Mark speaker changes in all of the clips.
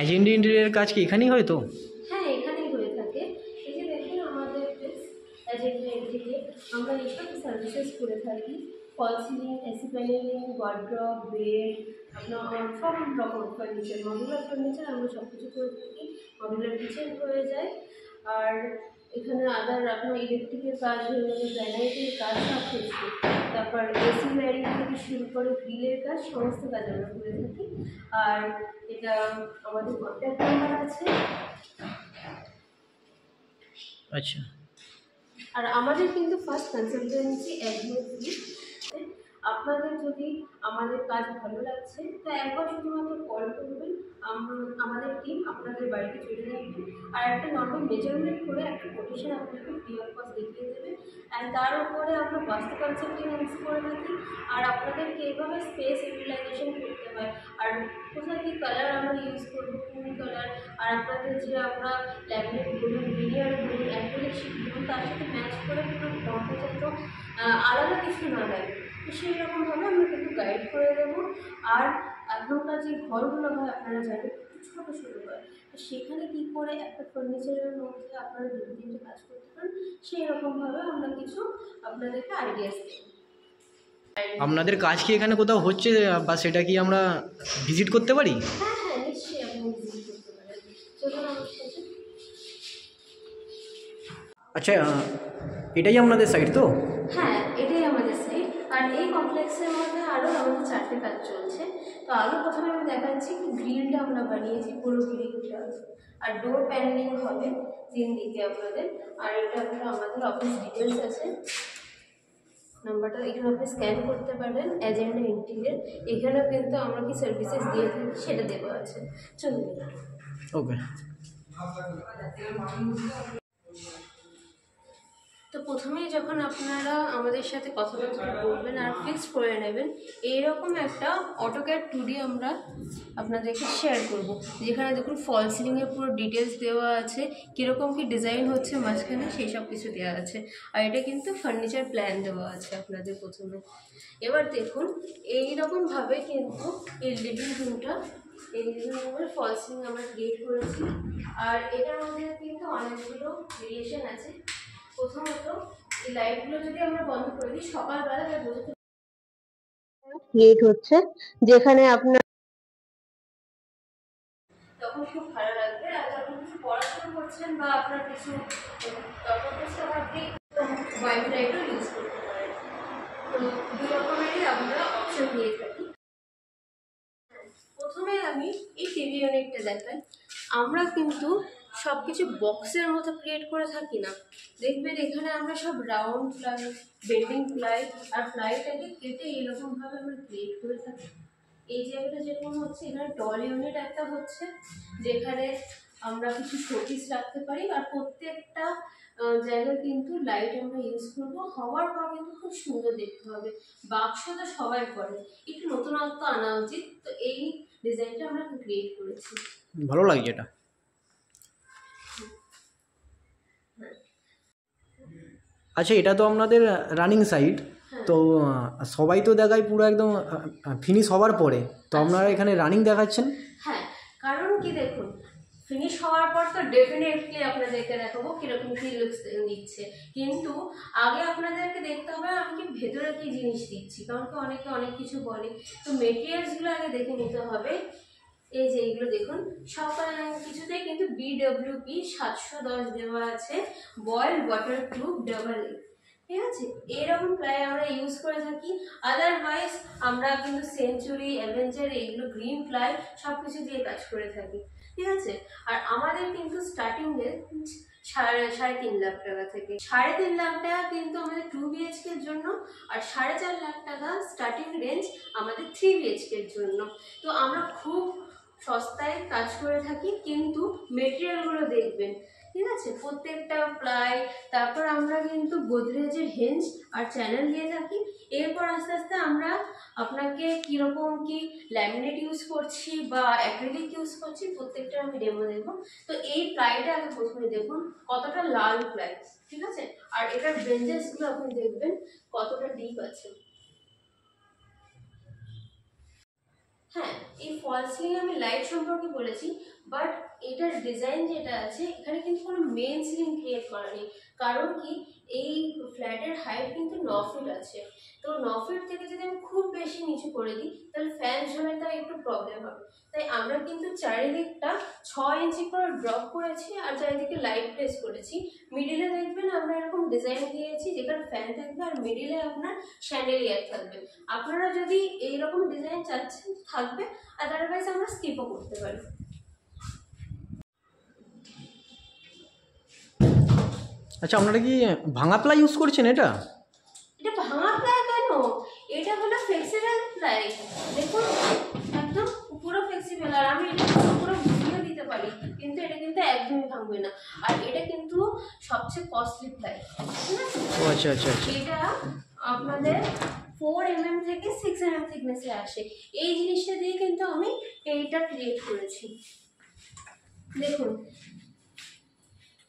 Speaker 1: Agent interior কাজ কি এখানেই হয় তো?
Speaker 2: হ্যাঁ, এখানেই হয়ে থাকে। এই যে দেখুন আমাদের এজেন্ট ইন্টেরিয়ার, আমরা এইসব সার্ভিসেস করে থাকি। False ceiling, AC paneling, wardrobe, bed, আপনার সব রকম ফার্নিচার, মডুলার ফার্নিচার আমরা সব কিছু করে থাকি। মডুলার কিচেন হয়ে যায়। আর এখানে আদার আপনার ইলেকট্রিকের কাজ হয়ে যাবে, গ্রানাইটের কাজ সব কিছু। তারপর এসি ওয়্যারিং থেকে শুরু করে গ্রিলের কাজ, সমস্ত কাজ আমরা করে থাকি। আর এটা আমাদের কন্ট্যাক্ট নাম্বার আছে।
Speaker 1: আচ্ছা।
Speaker 2: আর আমাদের কিন্তু ফার্স্ট কনসালটেন্সি একদম ফ্রি। আপনাদের যদি আমাদের কাজ ভালো লাগছে তা একবার শুধুমাত্র কল করবেন, আমাদের টিম আপনাদের বাড়িতে চলে যাবে। আর একটা নর্মাল মেজারমেন্ট করে একটা কোটেশন আপনাকে ফ্রি অফ কস্ট দেখিয়ে দেবে। অ্যান্ড তার উপরে আমরা বাস্তু কনসাল্টেন্স করে থাকি। আর আপনাদেরকে এইভাবে স্পেস ইউটিলাইজেশন করতে হয়, আর কোথায় কী কালার আমরা ইউজ করবো, কোন কালার, আর আপনাদের যে আমরা ল্যামিনেট বলুন, ভিনিয়ার বলুন, অ্যাক্রিলিক শিট বলুন, তার সাথে ম্যাচ করে পুরো ঘরটা যাতে আলাদা কিছু না লাগে, তো সেই রকমভাবে আমরা কিন্তু গাইড করে দেবো। আর এখনকার যে ঘরগুলো হয় আপনারা জানেন ছোটো ছোটো হয়, তো সেখানে কী করে একটা ফার্নিচারের মধ্যে আপনারা দু তিনটে কাজ করতে পারেন, সেই রকমভাবে আমরা কিছু আপনাদেরকে আইডিয়াস দেবো।
Speaker 1: আপনাদের কাজ কি এখানে কোথাও হচ্ছে বা সেটা কি আমরা ভিজিট করতে পারি?
Speaker 2: হ্যাঁ হ্যাঁ, নিশ্চয়ই আপনি ভিজিট করতে পারেন। চলুন আমার সাথে।
Speaker 1: আচ্ছা, এটাই আপনাদের সাইট তো?
Speaker 2: হ্যাঁ, এটাই আমাদের সাইট। আর এই কমপ্লেক্সের মধ্যে আরও আমাদের 4টে কাজ চলছে। তো আরও প্রথমে আমি দেখাচ্ছি কি গ্রিলটা আমরা বানিয়েছি, পুরো গ্রিলটা। আর ডোর প্যানেলিং হবে 3 দিকে আপনাদের। আর এটা আপনারা আমাদের অফিস ডিটেলস আছে, নাম্বারটা এখানে আপনি স্ক্যান করতে পারেন। এজেন্ডা ইন্টিরিয়ার, এখানেও কিন্তু আমরা কি সার্ভিসেস দিয়ে থাকি সেটা দেওয়া আছে। চলুন।
Speaker 1: ওকে।
Speaker 2: তো প্রথমেই যখন আপনারা আমাদের সাথে কথাবার্তা বলবেন আর ফিক্স করে নেবেন, এইরকম একটা অটোক্যাড 2D আমরা আপনাদেরকে শেয়ার করব, যেখানে দেখুন ফল সিলিংয়ের পুরো ডিটেলস দেওয়া আছে, কীরকম কী ডিজাইন হচ্ছে মাঝখানে সেই সব কিছু দেওয়া আছে। আর এটা কিন্তু ফার্নিচার প্ল্যান দেওয়া আছে আপনাদের প্রথমে। এবার দেখুন এইরকমভাবে কিন্তু এই লিভিং রুমটা, এই লিভিং রুমের ফল সিলিং আমরা ক্রিয়েট করেছি। আর এটার মধ্যে কিন্তু অনেকগুলো ভেরিয়েশন আছে। প্রথমত এই লাইটগুলো যদি আমরা বন্ধ করে দিই, সকালবেলা ক্রিয়েট হচ্ছে, যেখানে আপনার তখন খুব ভালো লাগবে। আর যখন কিছু পড়াশোনা করছেন বা আপনার কিছু তখন আপনি হোয়াইট লাইটও ইউজ করতে পারেন। তো 2 রকমেরই আমরা অপশন দিয়ে থাকি। প্রথমে আমি এই টিভি ইউনিটটা দেখাই। আমরা কিন্তু সব কিছু বক্সের মতো ক্রিয়েট করে থাকি না, দেখবেন এখানে আমরা সব রাউন্ড প্লাই, বেন্ডিং প্লাই আর প্লাইটাকে কেটে এরকমভাবে আমরা ক্রিয়েট করে থাকি। এই জায়গাটা যেরকম হচ্ছে, এখানে টল ইউনিট একটা হচ্ছে, যেখানে আমরা কিছু শোপিস রাখতে পারি। আর প্রত্যেকটা জায়গায় কিন্তু লাইট আমরা ইউজ করবো। হওয়ার পর কিন্তু খুব সুন্দর দেখতে হবে। বাক্স তো সবাই করে, একটু নতুনত্ব আনা উচিত। তো এই ডিজাইনটা আমরা ক্রিয়েট করেছি।
Speaker 1: ভালো লাগছে এটা। আচ্ছা, এটা তো আপনাদের রানিং সাইট, তো সবাই তো দেখায় পুরো একদম ফিনিশ হওয়ার পরে, তো আপনারা এখানে রানিং দেখাচ্ছেন?
Speaker 2: হ্যাঁ, কারণ কি দেখুন, ফিনিশ হওয়ার পর তো ডেফিনেটলি আপনাদেরকে দেখাবো কীরকম কী লুকস দিচ্ছে, কিন্তু আগে আপনাদেরকে দেখতে হবে আমি কি ভেতরে কী জিনিস দিচ্ছি, কারণ কি অনেকে অনেক কিছু বলে। তো মেটেরিয়ালসগুলো আগে দেখে নিতে হবে। এই যে এইগুলো দেখুন, সব কিছুতেই কিন্তু BWP 710 দেওয়া আছে, boil water proof double A, ঠিক আছে? এরকম প্লাই আমরা ইউজ করে থাকি। আদারওয়াইজ আমরা কিন্তু সেঞ্চুরি, অ্যাভেঞ্জার, এইগুলো গ্রিন প্লাই সব কিছু দিয়ে কাজ করে থাকি, ঠিক আছে? আর আমাদের কিন্তু স্টার্টিং রেঞ্জ 3.5 লাখ টাকা থেকে। 3.5 লাখ টাকা কিন্তু আমাদের 2 BHK এর জন্য, আর 4.5 লাখ টাকা স্টার্টিং রেঞ্জ আমাদের 3 BHK এর জন্য। তো আমরা খুব সস্তায় কাজ করে থাকি, কিন্তু মেটেরিয়ালগুলো দেখবেন, ঠিক আছে? প্রত্যেকটা প্লাই, তারপর আমরা কিন্তু গোদরেজের হেঞ্জ আর চ্যানেল দিয়ে থাকি। এরপর আস্তে আস্তে আমরা আপনাকে কীরকম কি ল্যামিনেট ইউজ করছি বা অ্যাক্রিলিক ইউজ করছি প্রত্যেকটা আমি ডেমো দেবো। তো এই প্লাইটা আগে প্রথমে দেখুন কতটা লাল প্লাই, ঠিক আছে? আর এটার বেঞ্চেসগুলো আপনি দেখবেন কতটা ডিপ আছে। হ্যাঁ, এই ফল সিলিং আমি লাইট সম্পর্কে বলেছি। বাট এটার ডিজাইন যেটা আছে এখানে কিন্তু কোনো মেন সিলিং ক্রিয়েট করা নেই। কারণ কি, এই ফ্ল্যাটের হাইট কিন্তু 9 ফিট আছে। তো 9 ফিট থেকে যদি আমি খুব বেশি নিচু করে দিই তাহলে ফ্যান ঝোলাটা একটু প্রবলেম হবে। তাই আমরা কিন্তু চারিদিকটা 6 ইঞ্চি করে ড্রপ করেছি আর চারিদিকে লাইট প্লেস করেছি। মিডিলে দেখবেন আমরা এরকম ডিজাইন দিয়েছি যেখানে ফ্যান থাকবে আর মিডিলে আপনার শ্যান্ডেলিয়ার থাকবে। আপনারা যদি এইরকম ডিজাইন চাচ্ছেন থাকবে, আদারওয়াইজ আমরা স্কিপও করতে পারি।
Speaker 1: আচ্ছা, আপনারা কি ভাঙা প্লাই ইউজ করছেন এটা?
Speaker 2: এটা ভাঙা প্লাই কেন, এটা হলো ফ্লেক্সিবল প্লাই। দেখুন একদম পুরো ফ্লেক্সিবল, আর আমি এটা পুরো ভিডিও দিতে পারি, কিন্তু এটা কিন্তু একদমই ভাঙবে না। আর এটা কিন্তু সবচেয়ে কস্টলি প্লাই, ঠিক আছে?
Speaker 1: ও আচ্ছা আচ্ছা আচ্ছা।
Speaker 2: এটা আপনাদের 4 mm থেকে 6 mm থিকনেসে আসে। এই জিনিসটা দিয়ে কিন্তু আমি এইটা ক্রিয়েট করেছি। দেখুন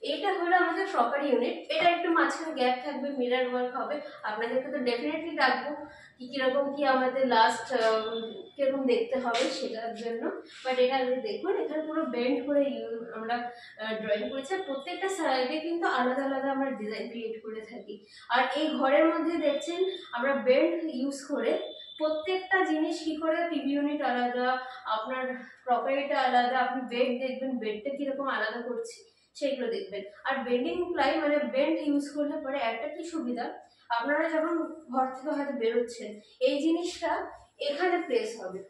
Speaker 2: এটা হলো আমাদের প্রপার ইউনিট। এটা একটু মাঝখানে গ্যাপ থাকবে, মিরর ওয়ার্ক হবে। আপনাদেরকে তো ডেফিনেটলি ডাকবো কিরকম কি আমাদের লাস্ট কিরকম দেখতে হবে সেটার জন্য। বাট এটা দেখুন এখানে পুরো বেন্ড করে আমরা ড্রয়িং করেছি। প্রত্যেকটা সাইডে কিন্তু আলাদা আলাদা আমরা ডিজাইন ক্রিয়েট করে থাকি। আর এই ঘরের মধ্যে দেখছেন আমরা বেন্ড ইউজ করে প্রত্যেকটা জিনিস কি করে, টিভি ইউনিট আলাদা, আপনার প্রপার্টিটা আলাদা, আপনি বেড দেখবেন বেডটা কিরকম আলাদা করছি সেগুলো দেখবেন। আর বেন্ডিং প্লাই মানে বেন্ড ইউজ করলে পরে একটা কি সুবিধা, আপনারা যখন ঘর থেকে হয়তো বেরোচ্ছেন এই জিনিসটা এখানে প্লেস হবে,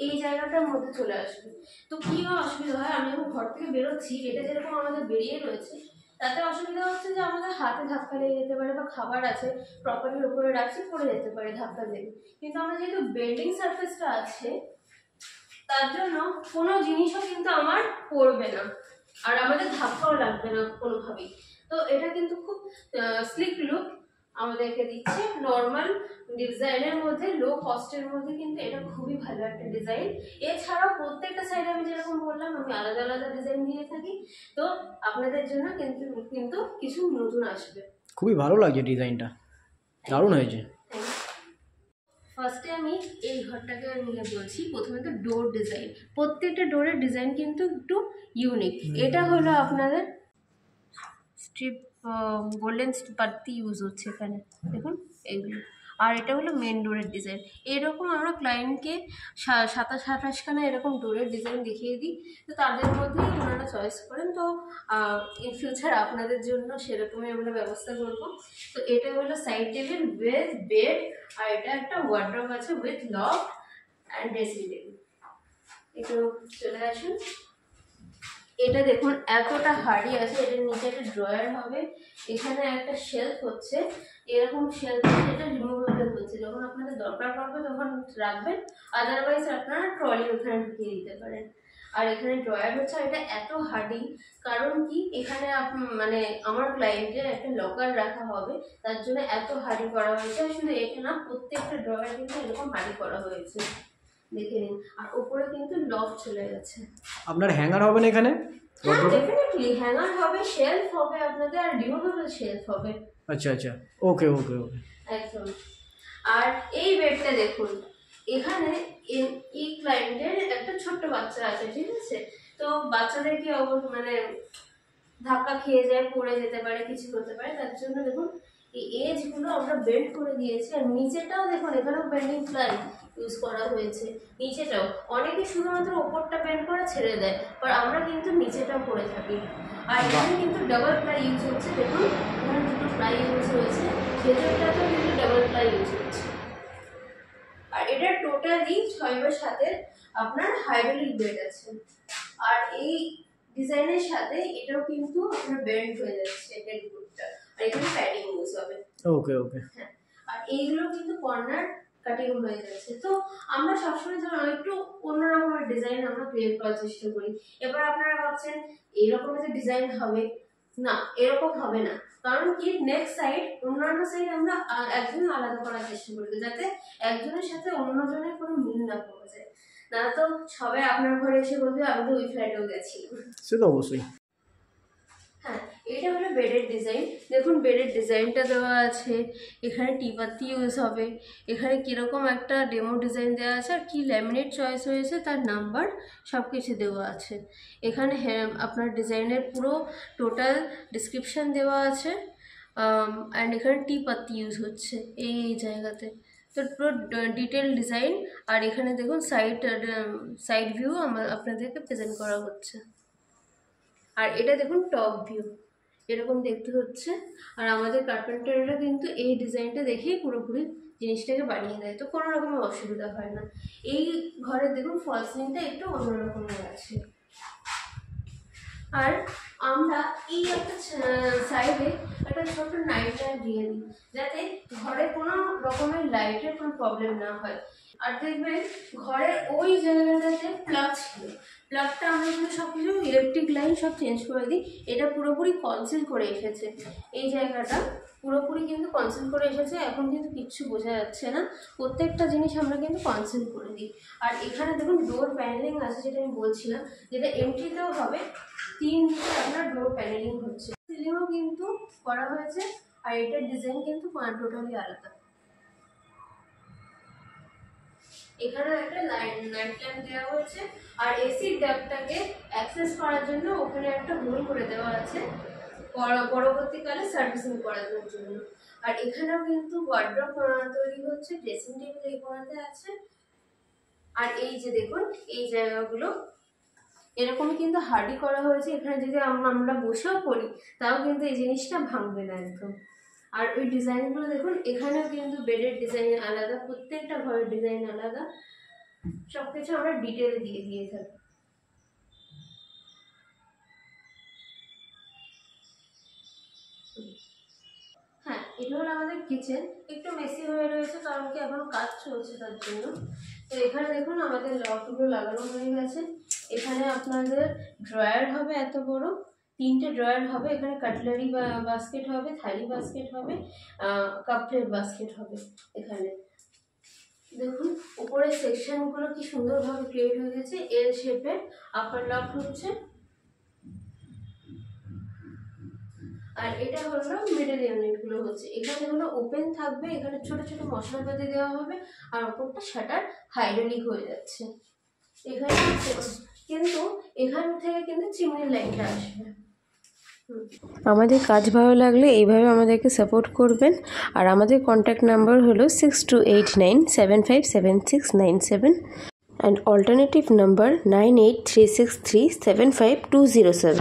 Speaker 2: এই জায়গাটার মধ্যে চলে আসবে। তো কি অসুবিধা হয়, আমি যখন ঘর থেকে বেরোচ্ছি এটা যেরকম আমাদের বেরিয়ে রয়েছে, তাতে অসুবিধা হচ্ছে যে আমাদের হাতে ধাক্কা লেগে যেতে পারে, বা খাবার আছে প্রপার্টির উপরে রাখছি পড়ে যেতে পারে ধাক্কা লেগে। কিন্তু আমরা যেহেতু বেন্ডিং সারফেসটা আছে তার জন্য কোনো জিনিসও কিন্তু আমার পড়বে না, আর আমাদের ধাক্কাও লাগবে না কোনোভাবেই। তো এটা কিন্তু খুব স্লিক লুক আমাদেরকে দিচ্ছে। নর্মাল ডিজাইনের মধ্যে, লো কস্টের মধ্যে কিন্তু এটা খুবই ভালো একটা ডিজাইন। এছাড়াও প্রত্যেকটা সাইডে আমি যেরকম বললাম আমি আলাদা আলাদা ডিজাইন দিয়ে থাকি। তো আপনাদের জন্য কিন্তু কিন্তু কিছু নতুন আসবে।
Speaker 1: খুবই ভালো লাগছে ডিজাইনটা, দারুণ হয়েছে।
Speaker 2: ফার্স্টে আমি এই ঘরটাকে নিয়ে বলছি। প্রথমে তো ডোর ডিজাইন, প্রত্যেকটা ডোরের ডিজাইন কিন্তু একটু ইউনিক। এটা হলো আপনাদের স্ট্রিপ গোল্ডেন পাত্তি ইউজ হচ্ছে এখানে, দেখুন এগুলো। আর এটা হলো মেন ডোরের ডিজাইন। এরকম আমরা ক্লায়েন্টকে 27-28খানা এরকম ডোরের ডিজাইন দেখিয়ে দিই, তো তাদের মধ্যেই ওনারা চয়েস করেন। তো ইন ফিউচার আপনাদের জন্য সেরকমই আমরা ব্যবস্থা করব। তো এটা হলো সাইড টেবিল উইথ বেড, আর এটা একটা ওয়ার্ড্রপ আছে with lock and dressing table. একটু চলে আসুন। এটা দেখুন এতটা হার্ডি আছে, এটার নিচে একটা ড্রয়ার হবে, এখানে একটা শেলফ হচ্ছে, এরকম শেলফ এটা রিমুভেবল হচ্ছে, যখন আপনাদের দরকার পড়বে তখন রাখবেন, আদারওয়াইজ আপনারা ট্রলি ওখানে ঢুকিয়ে দিতে পারেন। আর এখানে ড্রয়ার হচ্ছে, এটা এত হার্ডি কারণ কি এখানে মানে আমার ক্লায়েন্টের একটা লকার রাখা হবে, তার জন্য এত হার্ডি করা হয়েছে। আর শুধু এটা না, প্রত্যেকটা ড্রয়ার কিন্তু এরকম হার্ডি করা হয়েছে, দেখে নিন। আর উপরে কিন্তু লক চলে গেছে।
Speaker 1: আপনার হ্যাঙ্গার হবে না এখানে?
Speaker 2: হ্যাঁ ডেফিনেটলি হ্যাঙ্গার হবে, শেলফ হবে আপনাদের, আর রিমুভেবল শেলফ হবে।
Speaker 1: আচ্ছা আচ্ছা, ওকে ওকে ওকে।
Speaker 2: একদম। আর এই বেডটা দেখুন, এখানে এই ক্লায়েন্টের একটা ছোট্ট বাচ্চা আছে, ঠিক আছে? তো বাচ্চাদের কি মানে ধাক্কা খেয়ে যায়, পড়ে যেতে পারে, কিছু হতে পারে, তার জন্য দেখুন এই এজগুলো আমরা বেন্ড করে দিয়েছি। আর নিচেটাও দেখুন এখানেও বেন্ডিং প্লাই ইউজ করা হয়েছে। নিচেটাও অনেকে শুধুমাত্র ওপরটা বেন্ড করে ছেড়ে দেয়, আর আমরা কিন্তু নিচেটাও করে থাকি। আর এখানে কিন্তু ডাবল প্লাই ইউজ হচ্ছে, দেখুন এখানে দুটো প্লাই ইউজ হয়েছে, ভেতরটাতেও কিন্তু ডাবল প্লাই ইউজ হচ্ছে। আর এটা টোটালি 6x7 আপনার হাইড্রোলিক বেড আছে। আর এই ডিজাইনের সাথে এটাও কিন্তু আপনার বেন্ড হয়ে যাচ্ছে হেডগুলোটা, আর এখানে প্যাডিং ইউজ হবে।
Speaker 1: ওকে ওকে।
Speaker 2: হ্যাঁ, আর এইগুলো কিন্তু কর্নার কাটিং হয়ে যাচ্ছে। তো আমরা সবসময় যেন একটু অন্যরকমের ডিজাইন আমরা ক্রিয়েট করার চেষ্টা করি। এবার আপনারা ভাবছেন এইরকম একটা ডিজাইন হবে না, এরকম হবে না, কারণ কি নেক্সট সাইড অন্যান্য সাইড আমরা একদম আলাদা করার চেষ্টা করি, যাতে একজনের সাথে অন্যজনের কোনো মিল না পাওয়া যায়। না তো সবাই আপনার ঘরে এসে বলবে আমি তো ওই ফ্ল্যাটেও গেছিলাম।
Speaker 1: সে তো অবশ্যই।
Speaker 2: হ্যাঁ, এটা হলো বেডের ডিজাইন। দেখুন বেডের ডিজাইনটা দেওয়া আছে, এখানে টিপাতি ইউজ হবে, এখানে কীরকম একটা ডেমো ডিজাইন দেওয়া আছে, আর কী ল্যামিনেট চয়েস হয়েছে তার নাম্বার সব কিছু দেওয়া আছে। এখানে আপনার ডিজাইনের পুরো টোটাল ডিসক্রিপশান দেওয়া আছে। অ্যান্ড এখানে টিপাতি ইউজ হচ্ছে এই জায়গাতে, তো পুরো ডিটেল ডিজাইন। আর এখানে দেখুন সাইড ভিউ আপনাদেরকে প্রেজেন্ট করা হচ্ছে। আর এটা দেখুন টপ ভিউ, এরকম দেখতে হচ্ছে। আর আমাদের কার্পেন্টাররা কিন্তু এই ডিজাইনটা দেখেই পুরোপুরি জিনিসটাকে বানিয়ে দেয়, তো কোনো রকমের অসুবিধা হয় না। এই ঘরের দেখুন ফল সিলিংটা একটু অন্যরকমের আছে। আর আমরা এই একটা সাইডে একটা ছোট্ট নাইট ল্যাম্প দিয়ে দিই, যাতে ঘরে কোনো রকমের লাইটের কোনো প্রবলেম না হয়। আর দেখবেন ঘরের ওই জায়গাটাতে প্লাগ ছিল, প্লাগটা আমরা কিন্তু সব কিছু ইলেকট্রিক লাইন সব চেঞ্জ করে দিই। এটা পুরোপুরি কনসিল করে এসেছে, এই জায়গাটা পুরোপুরি কিন্তু কনসিল করে এসেছে। এখন কিন্তু কিচ্ছু বোঝা যাচ্ছে না, প্রত্যেকটা জিনিস আমরা কিন্তু কনসিল করে দিই। আর এখানে দেখুন ডোর প্যানেলিং আছে, যেটা আমি বলছিলাম, যেটা এন্ট্রিতেও হবে। 3 দিকে আপনার ডোর প্যানেলিং হচ্ছে, সিলিংও কিন্তু করা হয়েছে। আর এটার ডিজাইন কিন্তু টোটালি আলাদা। এখানে একটা নাইট ল্যাম্প দেওয়া হচ্ছে। আর এসির ডাক্টটাকে অ্যাক্সেস করার জন্য ওখানে একটা হোল করে দেওয়া আছে পরবর্তীকালে সার্ভিসিং করানোর জন্য। আর এখানেও কিন্তু ওয়ার্ড্রপ তৈরি হচ্ছে, ড্রেসিং টেবিল এই কোণাতে আছে। আর এই যে দেখুন এই জায়গাগুলো এরকমই কিন্তু হার্ডি করা হয়েছে। এখানে যদি আমরা বসেও পড়ি তাও কিন্তু এই জিনিসটা ভাঙবে না একদম। আর ওই ডিজাইনগুলো দেখুন, এখানেও কিন্তু বেডের ডিজাইন আলাদা, প্রত্যেকটা ঘরের ডিজাইন আলাদা, সব কিছু আমরা ডিটেল দিয়ে থাকি। হ্যাঁ, এটা হলো আমাদের কিচেন। একটু মেসি হয়ে রয়েছে কারণ কি এখন কাজ চলছে তার জন্য। তো এখানে দেখুন আমাদের লকগুলো লাগানো হয়ে গেছে। এখানে আপনাদের ড্রয়ার হবে এত বড়, 3টে ড্রয়ার হবে। এখানে কাটলারি বাস্কেট হবে, থালি বাস্কেট হবে, কাপ প্লেট বাস্কেট হবে। এখানে দেখুন উপরের সেকশনগুলো কি সুন্দরভাবে ক্রিয়েট হয়ে গেছে, এল শেপের আপার লক হচ্ছে। আর এটা হলো মিডল ইউনিটগুলো হচ্ছে। এখানে হলো ওপেন থাকবে, এখানে ছোট ছোট মশলাপাতি দেওয়া হবে। আর ওপরটা শাটার হাইড্রোলিক হয়ে যাচ্ছে। এখানে কিন্তু এখান থেকে কিন্তু চিমনির লাইনটা আসবে।
Speaker 3: আমাদের কাজ ভালো লাগলে এইভাবে আমাদেরকে সাপোর্ট করবেন। আর আমাদের কন্ট্যাক্ট নাম্বার হলো 6289757697 অ্যান্ড অল্টারনেটিভ নাম্বার 9836375207।